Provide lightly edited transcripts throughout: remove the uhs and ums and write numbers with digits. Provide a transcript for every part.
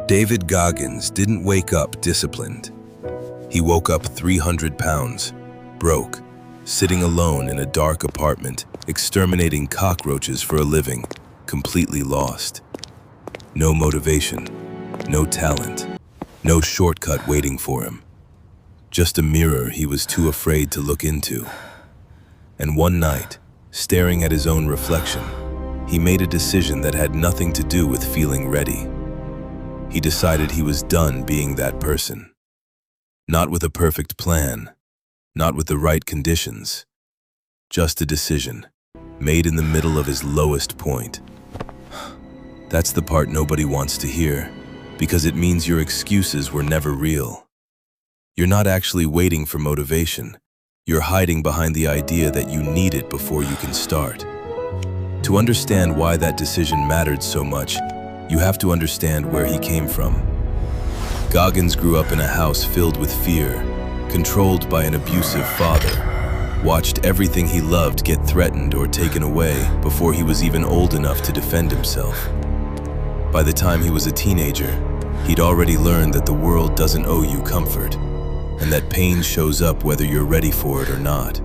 David Goggins didn't wake up disciplined. He woke up 300 pounds, broke, sitting alone in a dark apartment, exterminating cockroaches for a living, completely lost. No motivation, no talent, no shortcut waiting for him. Just a mirror he was too afraid to look into. And one night, staring at his own reflection, he made a decision that had nothing to do with feeling ready. He decided he was done being that person. Not with a perfect plan, not with the right conditions. Just a decision, made in the middle of his lowest point. That's the part nobody wants to hear, because it means your excuses were never real. You're not actually waiting for motivation. You're hiding behind the idea that you need it before you can start. To understand why that decision mattered so much, you have to understand where he came from. Goggins grew up in a house filled with fear, controlled by an abusive father, watched everything he loved get threatened or taken away before he was even old enough to defend himself. By the time he was a teenager, he'd already learned that the world doesn't owe you comfort, and that pain shows up whether you're ready for it or not.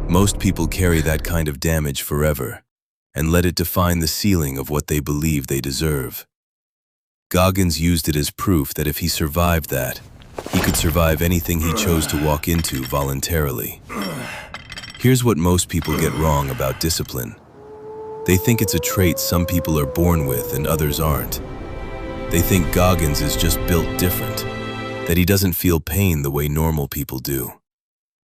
Most people carry that kind of damage forever, and let it define the ceiling of what they believe they deserve. Goggins used it as proof that if he survived that, he could survive anything he chose to walk into voluntarily. Here's what most people get wrong about discipline. They think it's a trait some people are born with and others aren't. They think Goggins is just built different, that he doesn't feel pain the way normal people do,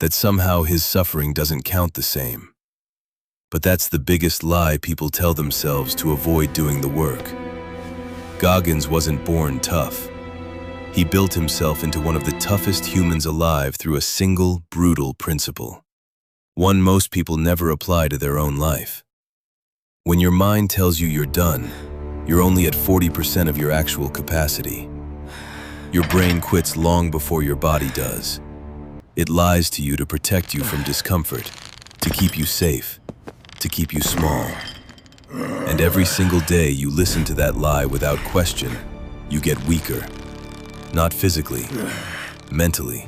that somehow his suffering doesn't count the same. But that's the biggest lie people tell themselves to avoid doing the work. Goggins wasn't born tough. He built himself into one of the toughest humans alive through a single, brutal principle. One most people never apply to their own life. When your mind tells you you're done, you're only at 40% of your actual capacity. Your brain quits long before your body does. It lies to you to protect you from discomfort, to keep you safe, to keep you small. And every single day you listen to that lie without question, you get weaker. Not physically, mentally.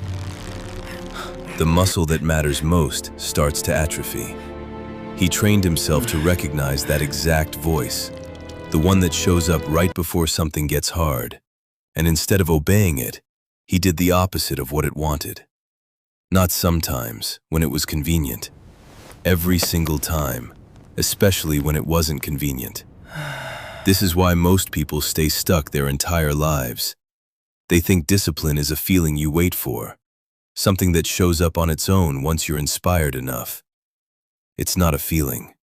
The muscle that matters most starts to atrophy. He trained himself to recognize that exact voice, the one that shows up right before something gets hard. And instead of obeying it, he did the opposite of what it wanted. Not sometimes, when it was convenient. Every single time, especially when it wasn't convenient. This is why most people stay stuck their entire lives. They think discipline is a feeling you wait for, something that shows up on its own once you're inspired enough. It's not a feeling.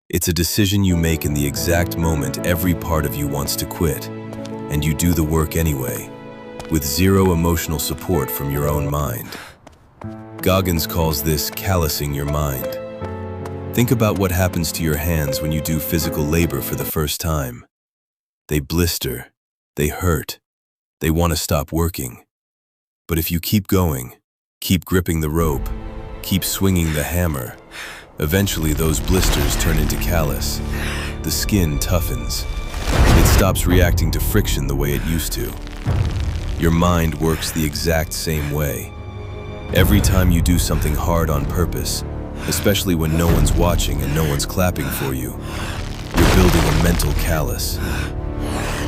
It's a decision you make in the exact moment every part of you wants to quit, and you do the work anyway, with zero emotional support from your own mind. Goggins calls this callusing your mind. Think about what happens to your hands when you do physical labor for the first time. They blister, they hurt, they want to stop working. But if you keep going, keep gripping the rope, keep swinging the hammer, eventually those blisters turn into callus. The skin toughens. It stops reacting to friction the way it used to. Your mind works the exact same way. Every time you do something hard on purpose, especially when no one's watching and no one's clapping for you, you're building a mental callus.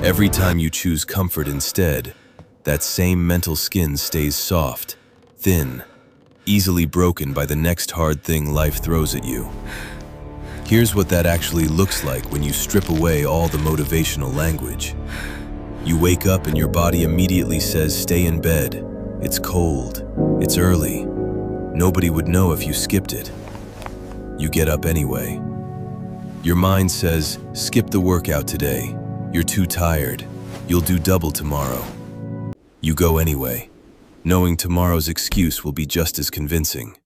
Every time you choose comfort instead, that same mental skin stays soft, thin, easily broken by the next hard thing life throws at you. Here's what that actually looks like when you strip away all the motivational language. You wake up and your body immediately says, stay in bed. It's cold. It's early. Nobody would know if you skipped it. You get up anyway. Your mind says, skip the workout today. You're too tired. You'll do double tomorrow. You go anyway, knowing tomorrow's excuse will be just as convincing.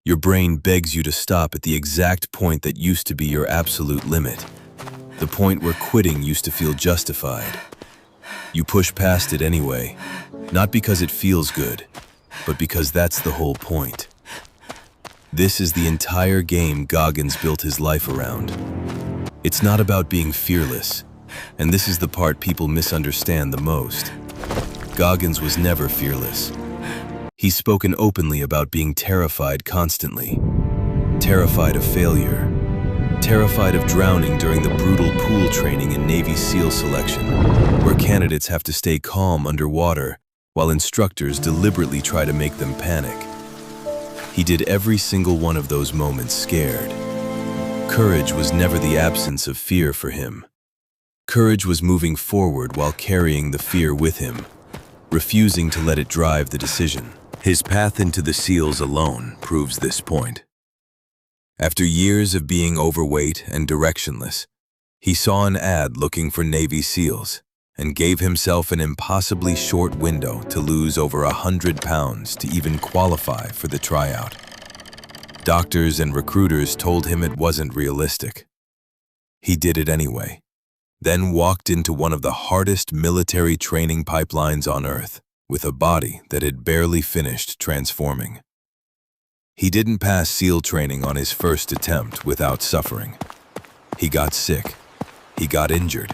Your brain begs you to stop at the exact point that used to be your absolute limit, the point where quitting used to feel justified. You push past it anyway, not because it feels good, but because that's the whole point. This is the entire game Goggins built his life around. It's not about being fearless, And this is the part people misunderstand the most. Goggins was never fearless. He's spoken openly about being terrified constantly. Terrified of failure. Terrified of drowning during the brutal pool training in Navy SEAL selection, where candidates have to stay calm underwater while instructors deliberately try to make them panic. He did every single one of those moments scared. Courage was never the absence of fear for him. Courage was moving forward while carrying the fear with him, refusing to let it drive the decision. His path into the SEALs alone proves this point. After years of being overweight and directionless, he saw an ad looking for Navy SEALs and gave himself an impossibly short window to lose over 100 pounds to even qualify for the tryout. Doctors and recruiters told him it wasn't realistic. He did it anyway, then walked into one of the hardest military training pipelines on Earth with a body that had barely finished transforming. He didn't pass SEAL training on his first attempt without suffering. He got sick, he got injured,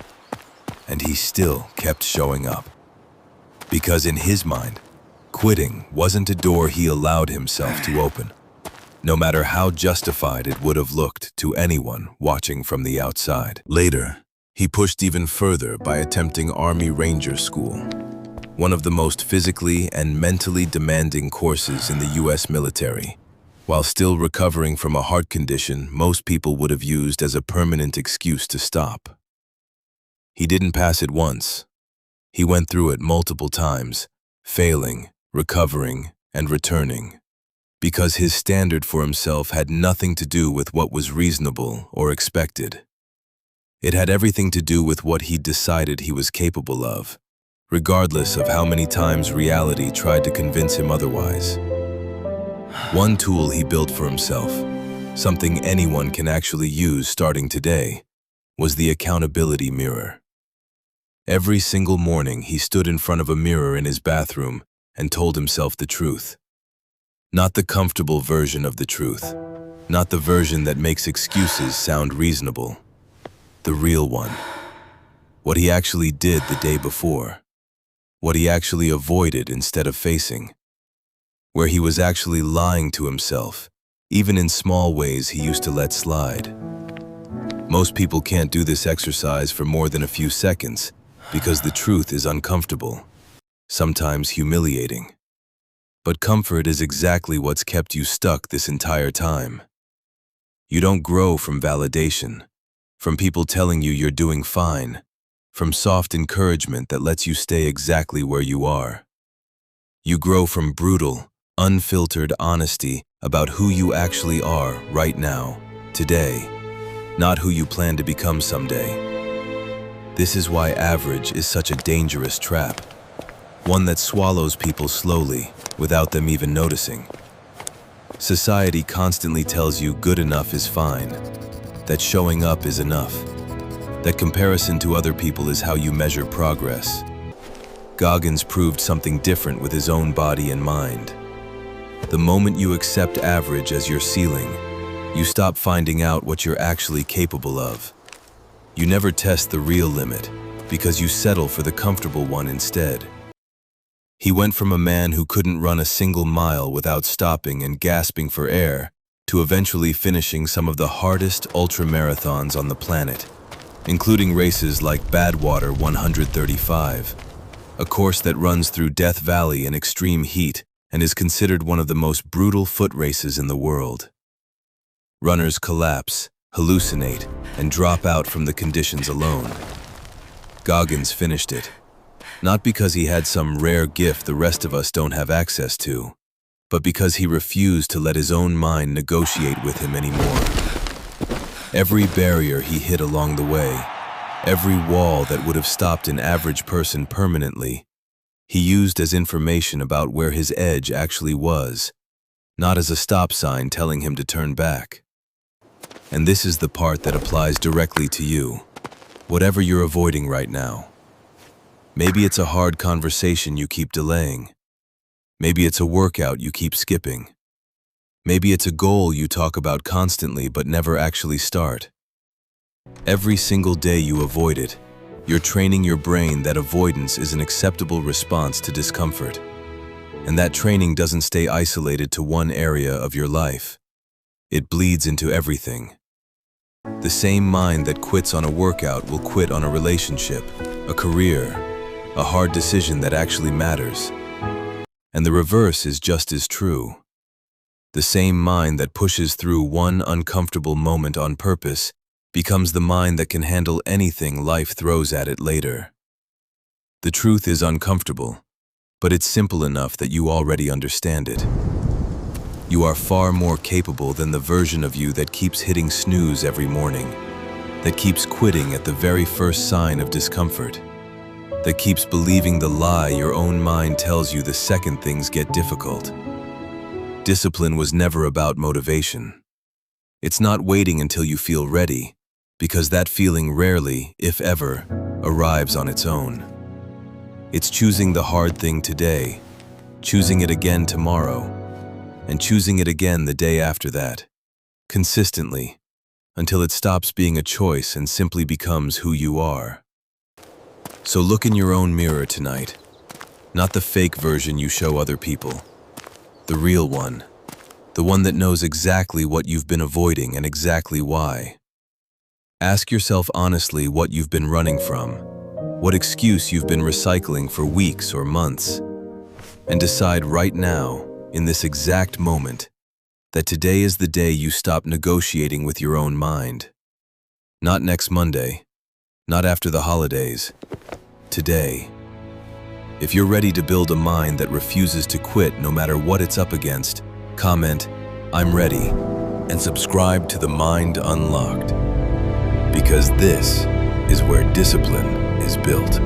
and he still kept showing up. Because in his mind, quitting wasn't a door he allowed himself to open, no matter how justified it would have looked to anyone watching from the outside. Later, he pushed even further by attempting Army Ranger School, one of the most physically and mentally demanding courses in the U.S. military. While still recovering from a heart condition most people would have used as a permanent excuse to stop. He didn't pass it once. He went through it multiple times, failing, recovering, and returning, because his standard for himself had nothing to do with what was reasonable or expected. It had everything to do with what he decided he was capable of, regardless of how many times reality tried to convince him otherwise. One tool he built for himself, something anyone can actually use starting today, was the accountability mirror. Every single morning he stood in front of a mirror in his bathroom and told himself the truth. Not the comfortable version of the truth, not the version that makes excuses sound reasonable. The real one. What he actually did the day before. What he actually avoided instead of facing. Where he was actually lying to himself, even in small ways he used to let slide. Most people can't do this exercise for more than a few seconds because the truth is uncomfortable, sometimes humiliating. But comfort is exactly what's kept you stuck this entire time. You don't grow from validation, from people telling you you're doing fine, from soft encouragement that lets you stay exactly where you are. You grow from brutal, unfiltered honesty about who you actually are right now, today, not who you plan to become someday. This is why average is such a dangerous trap, one that swallows people slowly without them even noticing. Society constantly tells you good enough is fine, that showing up is enough, that comparison to other people is how you measure progress. Goggins proved something different with his own body and mind. The moment you accept average as your ceiling, you stop finding out what you're actually capable of. You never test the real limit because you settle for the comfortable one instead. He went from a man who couldn't run a single mile without stopping and gasping for air to eventually finishing some of the hardest ultramarathons on the planet, including races like Badwater 135, a course that runs through Death Valley in extreme heat and is considered one of the most brutal foot races in the world. Runners collapse, hallucinate, and drop out from the conditions alone. Goggins finished it, not because he had some rare gift the rest of us don't have access to, but because he refused to let his own mind negotiate with him anymore. Every barrier he hit along the way, every wall that would have stopped an average person permanently, he used as information about where his edge actually was, not as a stop sign telling him to turn back. And this is the part that applies directly to you, whatever you're avoiding right now. Maybe it's a hard conversation you keep delaying. Maybe it's a workout you keep skipping. Maybe it's a goal you talk about constantly but never actually start. Every single day you avoid it, You're training your brain that avoidance is an acceptable response to discomfort. And that training doesn't stay isolated to one area of your life. It bleeds into everything. The same mind that quits on a workout will quit on a relationship, a career, a hard decision that actually matters. And the reverse is just as true. The same mind that pushes through one uncomfortable moment on purpose becomes the mind that can handle anything life throws at it later. The truth is uncomfortable, but it's simple enough that you already understand it. You are far more capable than the version of you that keeps hitting snooze every morning, that keeps quitting at the very first sign of discomfort, that keeps believing the lie your own mind tells you the second things get difficult. Discipline was never about motivation. It's not waiting until you feel ready, because that feeling rarely, if ever, arrives on its own. It's choosing the hard thing today, choosing it again tomorrow, and choosing it again the day after that, consistently, until it stops being a choice and simply becomes who you are. So look in your own mirror tonight, not the fake version you show other people. The real one, the one that knows exactly what you've been avoiding and exactly why. Ask yourself honestly what you've been running from, what excuse you've been recycling for weeks or months, and decide right now, in this exact moment, that today is the day you stop negotiating with your own mind. Not next Monday, not after the holidays, today. If you're ready to build a mind that refuses to quit no matter what it's up against, comment, "I'm ready," and subscribe to The Mind Unlocked. Because this is where discipline is built.